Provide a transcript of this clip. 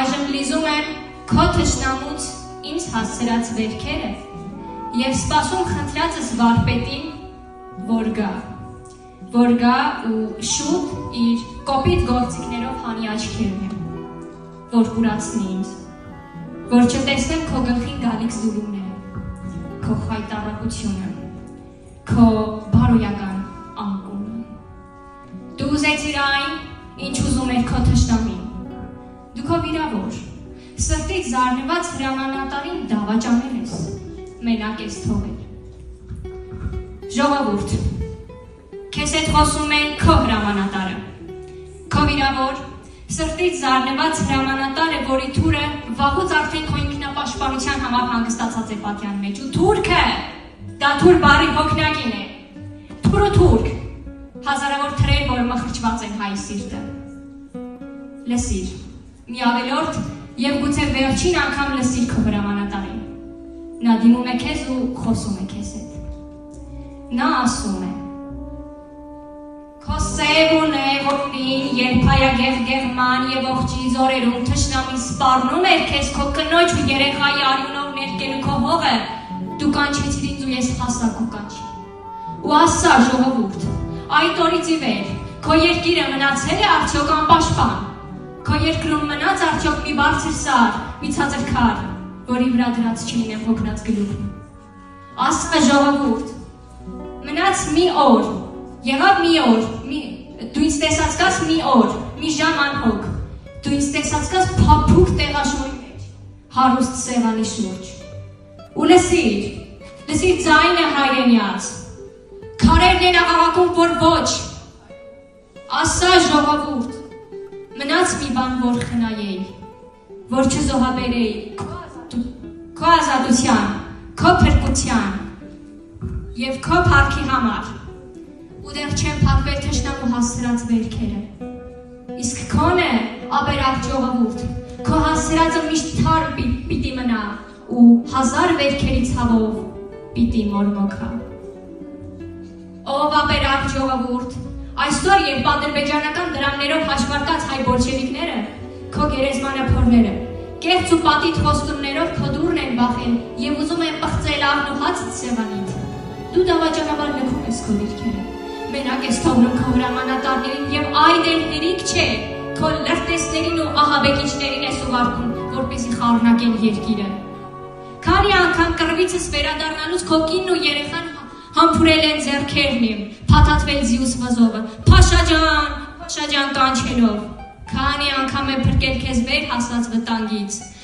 այժմ լիզում եմ քո թշնամուց ինձ հասցրած վերքերը և սպասում խնդրածս վարպետին, որ գա ու շուտ իր կոպիտ գործիքներով հանի աչքերն որ կուրացնի ինձ, որ չտեսնեմ քո գլխին գալիք զուրումները, քո խայտառակությունը, քո բարոյական անկումը։ Դու ուզեցիր այն, ինչ ուզում էր քո թշնամին, դու քո վիրավոր, սրտից զարնված հրամանատարին դավաճանել ես, մենակ ես թողել։ Ժողովուրդ, քեզ հետ խոսում է քո հրամանատարը, քո վիրավոր, սրտից զարնված հրամանատարը, որի թուրը վաղուց արդեն քո ինքնապաշտպանության համար հանգստացած է պատյան մեջ, ու թուրքը, դա թուր բառի հոգնակին է, թուր ու թուրք, հազարավոր թրեր, որ մխրճված են հայի սիրտը։ Լսիր, մի ավելորդ և գուցե վերջին անգամ լսիր քո հրամանատարին, նա դիմում է քեզ ու խոսում է քեզ հետ։ Նա ասում է. Քո սև ու նեղորին, երբայագեղ գեղման և ողջի զորերում թշնամին սպառնում էր քեզ քո կնոջ ու երեխայի արյունով ներկելու քո հողը, դու կանչեցիր ինձ ու ես հասակ ու կանչի։ Ու ասա ժողովուրդ, այդ օրից ի վեր, քո երկիրը մնացել է արդյոք անպաշտպան, քո երկրում մնաց արդյոք մի բարձր սար, մի ցածր քար, որի վրա դրած չլինեմ հոգնած գլուխը։ Ասա ժողովուրդ, մնաց մի օր, եղավ մի օր, դու ինձ տեսած կաս մի օր, մի ժամ անհոգ, դու ինձ տեսած կաս փափուկ տեղաշորի մեջ, հարուստ սեղանի շուրջ։ Ու լսիր ձայնը հայրենյաց, քարերն են աղաղակում, որ ոչ, ասա ժողովուրդ, մնաց մի բան, որ խնայեի, որ չզոհաբերեի քո ազատության, քո փրկության և քո փառքի համար, ու դեռ չեմ փակվել թշնամու հասցրած վերքերը։ Իսկ քոնը, ապերախ ժողովուրդ, քո հասցրածը միշտ թար պիտի մնա ու հազար վերքերի ցավով պիտի մորմոքա։ Ով ապերախ ժողովուրդ, այսօր երբ ադրբեջանական դրամներով հաշվարկած հայ բոլշևիկները, քո գերեզմանը փորները, կեղծ ու պատիտ խոստումներով քո դուռն են բախել և ուզում են պղծել աղնուհացդ սեղանիդ, դու դավաճանաբար լքում ես քո դիրքերը, մենակ ես թողնում քո հրամանատարներին և այն էլ հերիք չէ, քո լրտեսներին ու ահաբեկիչներին ես ուղարկում, որպեսզի խառնակեն երկիրը։ Քանի անգամ կռվիցս վերադառնալուց քո կինն ու երեխան համբուրել են ձեռքերն իմ, փաթաթվել Զիուս վզովը, փաշաջան կանչելով, քանի անգամ է փրկել քեզ վեր հասած վտանգից։